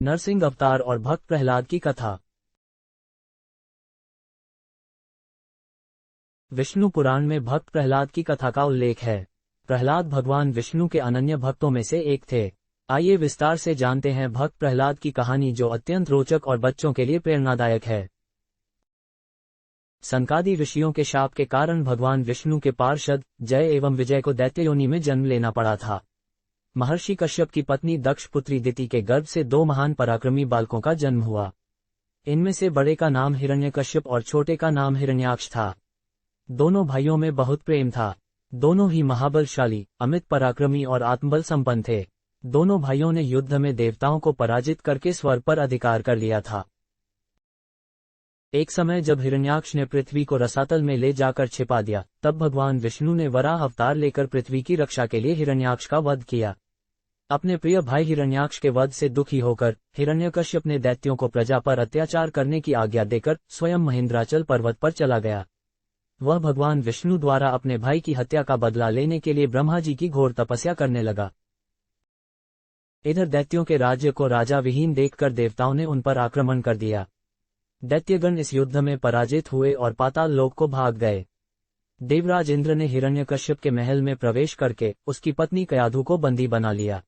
नरसिंह अवतार और भक्त प्रहलाद की कथा। विष्णु पुराण में भक्त प्रहलाद की कथा का उल्लेख है। प्रहलाद भगवान विष्णु के अनन्य भक्तों में से एक थे। आइए विस्तार से जानते हैं भक्त प्रहलाद की कहानी, जो अत्यंत रोचक और बच्चों के लिए प्रेरणादायक है। सनकादि ऋषियों के शाप के कारण भगवान विष्णु के पार्षद जय एवं विजय को दैत्य योनि में जन्म लेना पड़ा था। महर्षि कश्यप की पत्नी दक्ष पुत्री दिति के गर्भ से दो महान पराक्रमी बालकों का जन्म हुआ। इनमें से बड़े का नाम हिरण्यकश्यप और छोटे का नाम हिरण्याक्ष था। दोनों भाइयों में बहुत प्रेम था। दोनों ही महाबलशाली, अमित पराक्रमी और आत्मबल संपन्न थे। दोनों भाइयों ने युद्ध में देवताओं को पराजित करके स्वर्ग पर अधिकार कर लिया था। एक समय जब हिरण्याक्ष ने पृथ्वी को रसातल में ले जाकर छिपा दिया, तब भगवान विष्णु ने वराह अवतार लेकर पृथ्वी की रक्षा के लिए हिरण्याक्ष का वध किया। अपने प्रिय भाई हिरण्याक्ष के वध से दुखी होकर हिरण्यकश्यप ने दैत्यों को प्रजा पर अत्याचार करने की आज्ञा देकर स्वयं महेंद्राचल पर्वत पर चला गया। वह भगवान विष्णु द्वारा अपने भाई की हत्या का बदला लेने के लिए ब्रह्मा जी की घोर तपस्या करने लगा। इधर दैत्यों के राज्य को राजा विहीन देखकर देवताओं ने उन पर आक्रमण कर दिया। दैत्यगण इस युद्ध में पराजित हुए और पाताल लोक को भाग गए। देवराज इंद्र ने हिरण्यकश्यप के महल में प्रवेश करके उसकी पत्नी कयाधु को बंदी बना लिया।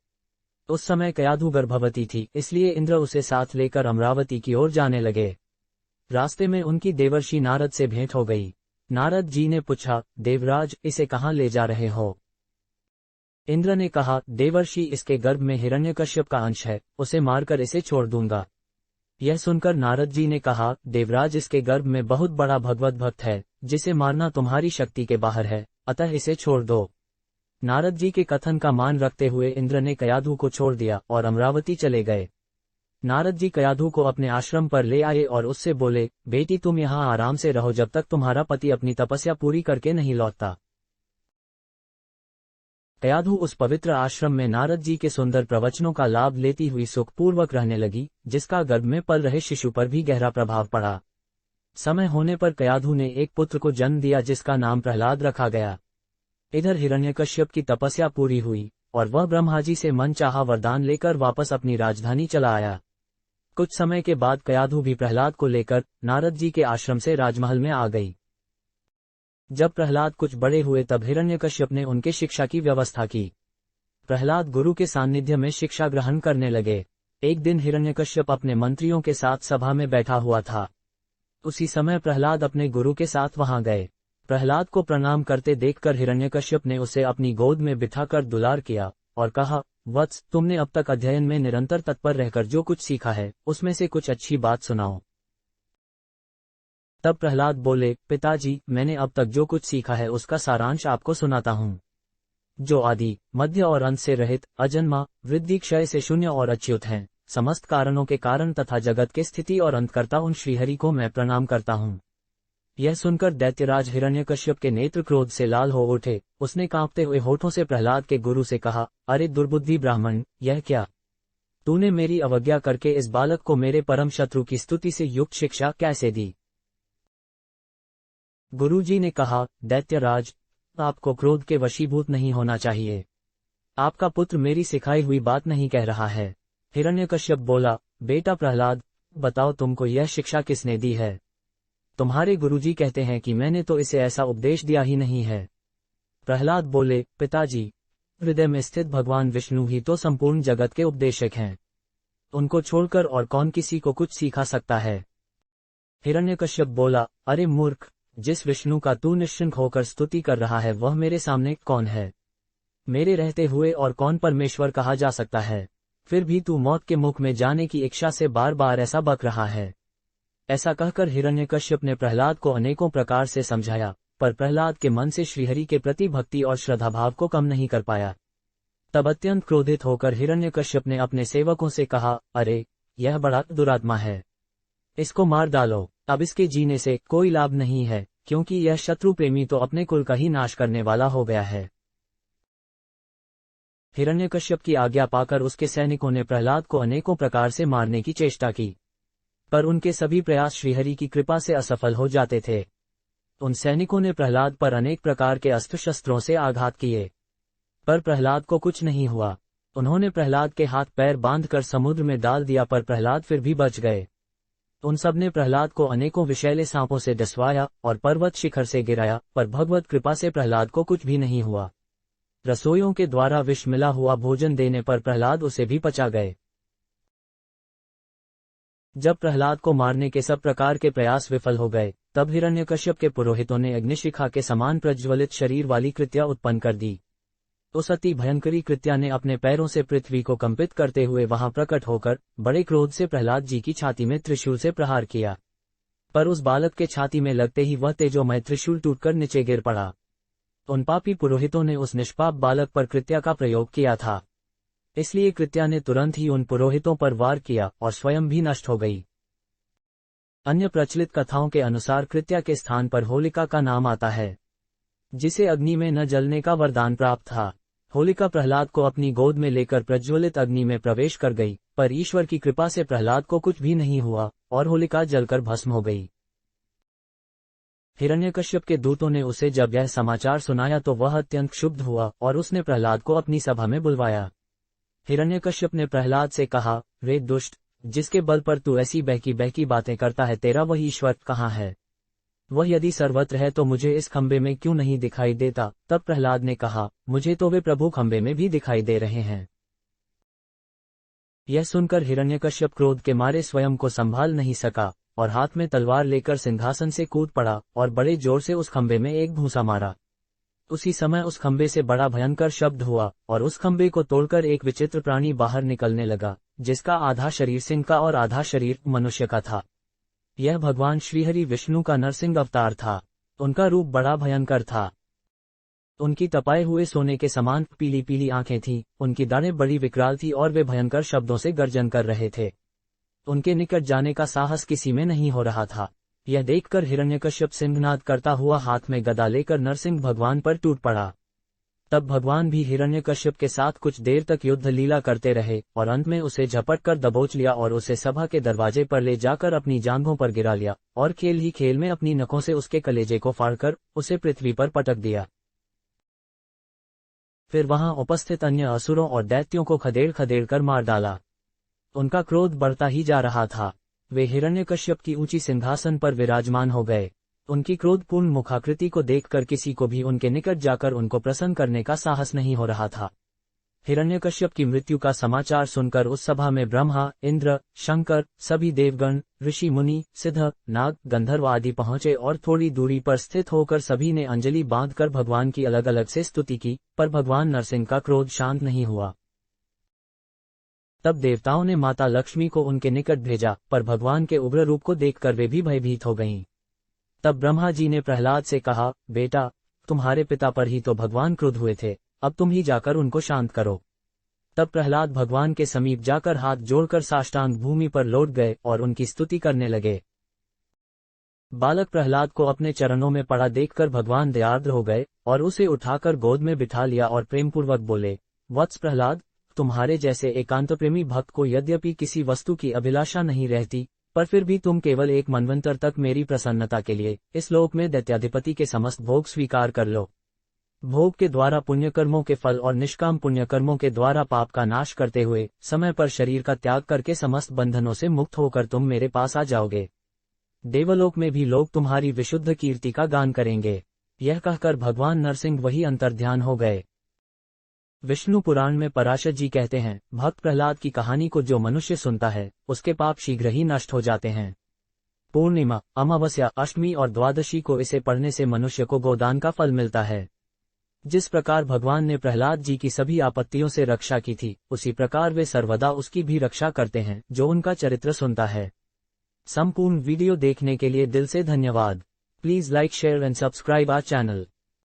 उस समय कयाधु गर्भवती थी, इसलिए इंद्र उसे साथ लेकर अमरावती की ओर जाने लगे। रास्ते में उनकी देवर्षि नारद से भेंट हो गई। नारद जी ने पूछा, देवराज, इसे कहाँ ले जा रहे हो? इंद्र ने कहा, देवर्षि, इसके गर्भ में हिरण्यकश्यप का अंश है, उसे मारकर इसे छोड़ दूंगा। यह सुनकर नारद जी ने कहा, देवराज, इसके गर्भ में बहुत बड़ा भगवत भक्त है, जिसे मारना तुम्हारी शक्ति के बाहर है, अतः इसे छोड़ दो। नारद जी के कथन का मान रखते हुए इंद्र ने कयाधु को छोड़ दिया और अमरावती चले गए। नारद जी कयाधु को अपने आश्रम पर ले आए और उससे बोले, बेटी, तुम यहाँ आराम से रहो जब तक तुम्हारा पति अपनी तपस्या पूरी करके नहीं लौटता। कयाधु उस पवित्र आश्रम में नारद जी के सुंदर प्रवचनों का लाभ लेती हुई सुखपूर्वक रहने लगी, जिसका गर्भ में पल रहे शिशु पर भी गहरा प्रभाव पड़ा। समय होने पर कयाधु ने एक पुत्र को जन्म दिया, जिसका नाम प्रहलाद रखा गया। इधर हिरण्यकश्यप की तपस्या पूरी हुई और वह ब्रह्मा जी से मनचाहा वरदान लेकर वापस अपनी राजधानी चला आया। कुछ समय के बाद कयाधु भी प्रहलाद को लेकर नारद जी के आश्रम से राजमहल में आ गई। जब प्रहलाद कुछ बड़े हुए तब हिरण्यकश्यप ने उनके शिक्षा की व्यवस्था की। प्रहलाद गुरु के सान्निध्य में शिक्षा ग्रहण करने लगे। एक दिन हिरण्यकश्यप अपने मंत्रियों के साथ सभा में बैठा हुआ था। उसी समय प्रहलाद अपने गुरु के साथ वहां गए। प्रहलाद को प्रणाम करते देखकर हिरण्यकश्यप ने उसे अपनी गोद में बिठाकर दुलार किया और कहा, वत्स, तुमने अब तक अध्ययन में निरंतर तत्पर रहकर जो कुछ सीखा है, उसमें से कुछ अच्छी बात सुनाओ। तब प्रहलाद बोले, पिताजी, मैंने अब तक जो कुछ सीखा है उसका सारांश आपको सुनाता हूँ। जो आदि, मध्य और अंत से रहित, अजन्मा, वृद्धि क्षय से शून्य और अच्युत हैं, समस्त कारणों के कारण तथा जगत के स्थिति और अंतकर्ता उन श्रीहरि को मैं प्रणाम करता हूँ। यह सुनकर दैत्यराज हिरण्यकश्यप के नेत्र क्रोध से लाल हो उठे। उसने कांपते हुए होठों से प्रहलाद के गुरु से कहा, अरे दुर्बुद्धि ब्राह्मण, यह क्या? तूने मेरी अवज्ञा करके इस बालक को मेरे परम शत्रु की स्तुति से युक्त शिक्षा कैसे दी? गुरुजी ने कहा, दैत्यराज, आपको क्रोध के वशीभूत नहीं होना चाहिए। आपका पुत्र मेरी सिखाई हुई बात नहीं कह रहा है। हिरण्यकश्यप बोला, बेटा प्रहलाद, बताओ तुमको यह शिक्षा किसने दी है? तुम्हारे गुरुजी कहते हैं कि मैंने तो इसे ऐसा उपदेश दिया ही नहीं है। प्रहलाद बोले, पिताजी, हृदय में स्थित भगवान विष्णु ही तो संपूर्ण जगत के उपदेशक हैं। उनको छोड़कर और कौन किसी को कुछ सिखा सकता है? हिरण्यकश्यप बोला, अरे मूर्ख, जिस विष्णु का तू निश्चिंत होकर स्तुति कर रहा है वह मेरे सामने कौन है? मेरे रहते हुए और कौन परमेश्वर कहा जा सकता है? फिर भी तू मौत के मुख में जाने की इच्छा से बार बार ऐसा बक रहा है। ऐसा कहकर हिरण्यकश्यप ने प्रहलाद को अनेकों प्रकार से समझाया, पर प्रहलाद के मन से श्रीहरि के प्रति भक्ति और श्रद्धाभाव को कम नहीं कर पाया। तब अत्यंत क्रोधित होकर हिरण्यकश्यप ने अपने सेवकों से कहा, अरे, यह बड़ा दुरात्मा है, इसको मार डालो। अब इसके जीने से कोई लाभ नहीं है, क्योंकि यह शत्रु प्रेमी तो अपने कुल का ही नाश करने वाला हो गया है। हिरण्यकश्यप की आज्ञा पाकर उसके सैनिकों ने प्रहलाद को अनेकों प्रकार से मारने की चेष्टा की, पर उनके सभी प्रयास श्रीहरि की कृपा से असफल हो जाते थे। उन सैनिकों ने प्रहलाद पर अनेक प्रकार के अस्त्र शस्त्रों से आघात किए, पर प्रहलाद को कुछ नहीं हुआ। उन्होंने प्रहलाद के हाथ पैर बांधकर समुद्र में डाल दिया, पर प्रहलाद फिर भी बच गए। उन सब ने प्रहलाद को अनेकों विषैले सांपों से डसवाया और पर्वत शिखर से गिराया, पर भगवत कृपा से प्रहलाद को कुछ भी नहीं हुआ। रसोइयों के द्वारा विष मिला हुआ भोजन देने पर प्रहलाद उसे भी पचा गए। जब प्रहलाद को मारने के सब प्रकार के प्रयास विफल हो गए, तब हिरण्यकश्यप के पुरोहितों ने अग्निशिखा के समान प्रज्वलित शरीर वाली कृत्या उत्पन्न कर दी। उस अति भयंकरी कृत्या ने अपने पैरों से पृथ्वी को कंपित करते हुए वहां प्रकट होकर बड़े क्रोध से प्रहलाद जी की छाती में त्रिशूल से प्रहार किया, पर उस बालक के छाती में लगते ही वह तेजोमय त्रिशूल टूटकर नीचे गिर पड़ा। उन पापी पुरोहितों ने उस निष्पाप बालक पर कृत्या का प्रयोग किया था, इसलिए कृत्या ने तुरंत ही उन पुरोहितों पर वार किया और स्वयं भी नष्ट हो गई। अन्य प्रचलित कथाओं के अनुसार कृत्या के स्थान पर होलिका का नाम आता है, जिसे अग्नि में न जलने का वरदान प्राप्त था। होलिका प्रहलाद को अपनी गोद में लेकर प्रज्वलित अग्नि में प्रवेश कर गई, पर ईश्वर की कृपा से प्रहलाद को कुछ भी नहीं हुआ और होलिका जलकर भस्म हो गई। हिरण्यकश्यप के दूतों ने उसे जब यह समाचार सुनाया तो वह अत्यंत क्षुब्ध हुआ और उसने प्रहलाद को अपनी सभा में बुलवाया। हिरण्यकश्यप ने प्रहलाद से कहा, रे दुष्ट, जिसके बल पर तू ऐसी बहकी बहकी बातें करता है, तेरा वह ईश्वर कहाँ है? वह यदि सर्वत्र है तो मुझे इस खंबे में क्यों नहीं दिखाई देता? तब प्रहलाद ने कहा, मुझे तो वे प्रभु खंबे में भी दिखाई दे रहे हैं। यह सुनकर हिरण्यकश्यप क्रोध के मारे स्वयं को संभाल नहीं सका और हाथ में तलवार लेकर सिंहासन से कूद पड़ा और बड़े जोर से उस खंबे में एक घूंसा मारा। उसी समय उस खंबे से बड़ा भयंकर शब्द हुआ और उस खंबे को तोड़कर एक विचित्र प्राणी बाहर निकलने लगा, जिसका आधा शरीर सिंह का और आधा शरीर मनुष्य का था। यह भगवान श्रीहरि विष्णु का नरसिंह अवतार था। उनका रूप बड़ा भयंकर था। उनकी तपाए हुए सोने के समान पीली पीली आंखें थीं, उनकी दाढ़ें बड़ी विकराल थी और वे भयंकर शब्दों से गर्जन कर रहे थे। उनके निकट जाने का साहस किसी में नहीं हो रहा था। यह देखकर हिरण्यकश्यप सिंहनाद करता हुआ हाथ में गदा लेकर नरसिंह भगवान पर टूट पड़ा। तब भगवान भी हिरण्यकश्यप के साथ कुछ देर तक युद्ध लीला करते रहे और अंत में उसे झपट कर दबोच लिया और उसे सभा के दरवाजे पर ले जाकर अपनी जांघों पर गिरा लिया और खेल ही खेल में अपनी नखों से उसके कलेजे को फाड़कर उसे पृथ्वी पर पटक दिया। फिर वहां उपस्थित अन्य असुरों और दैत्यों को खदेड़ खदेड़ कर मार डाला। उनका क्रोध बढ़ता ही जा रहा था। वे हिरण्यकश्यप की ऊंची सिंहासन पर विराजमान हो गए। उनकी क्रोधपूर्ण मुखाकृति को देखकर किसी को भी उनके निकट जाकर उनको प्रसन्न करने का साहस नहीं हो रहा था। हिरण्यकश्यप की मृत्यु का समाचार सुनकर उस सभा में ब्रह्मा, इंद्र, शंकर, सभी देवगण, ऋषि मुनि, सिद्ध, नाग, गंधर्व आदि पहुंचे और थोड़ी दूरी पर स्थित होकर सभी ने अंजलि बांधकर भगवान की अलग अलग से स्तुति की, पर भगवान नरसिंह का क्रोध शांत नहीं हुआ। तब देवताओं ने माता लक्ष्मी को उनके निकट भेजा, पर भगवान के उग्र रूप को देखकर वे भी भयभीत हो गईं। तब ब्रह्मा जी ने प्रहलाद से कहा, बेटा, तुम्हारे पिता पर ही तो भगवान क्रुद्ध हुए थे, अब तुम ही जाकर उनको शांत करो। तब प्रहलाद भगवान के समीप जाकर हाथ जोड़कर साष्टांग भूमि पर लौट गए और उनकी स्तुति करने लगे। बालक प्रहलाद को अपने चरणों में पड़ा देखकर भगवान दयार्द्र हो गए और उसे उठाकर गोद में बिठा लिया और प्रेमपूर्वक बोले, वत्स प्रहलाद, तुम्हारे जैसे एकांत प्रेमी भक्त को यद्यपि किसी वस्तु की अभिलाषा नहीं रहती, पर फिर भी तुम केवल एक मनवंतर तक मेरी प्रसन्नता के लिए इस लोक में दैत्याधिपति के समस्त भोग स्वीकार कर लो। भोग के द्वारा पुण्यकर्मों के फल और निष्काम पुण्यकर्मों के द्वारा पाप का नाश करते हुए समय पर शरीर का त्याग करके समस्त बंधनों से मुक्त होकर तुम मेरे पास आ जाओगे। देवलोक में भी लोग तुम्हारी विशुद्ध कीर्ति का गान करेंगे। यह कहकर भगवान नरसिंह वही अंतर्ध्यान हो गए। विष्णु पुराण में पराशर जी कहते हैं, भक्त प्रहलाद की कहानी को जो मनुष्य सुनता है उसके पाप शीघ्र ही नष्ट हो जाते हैं। पूर्णिमा, अमावस्या, अष्टमी और द्वादशी को इसे पढ़ने से मनुष्य को गोदान का फल मिलता है। जिस प्रकार भगवान ने प्रहलाद जी की सभी आपत्तियों से रक्षा की थी, उसी प्रकार वे सर्वदा उसकी भी रक्षा करते हैं जो उनका चरित्र सुनता है। संपूर्ण वीडियो देखने के लिए दिल से धन्यवाद। Please like, share and subscribe our channel.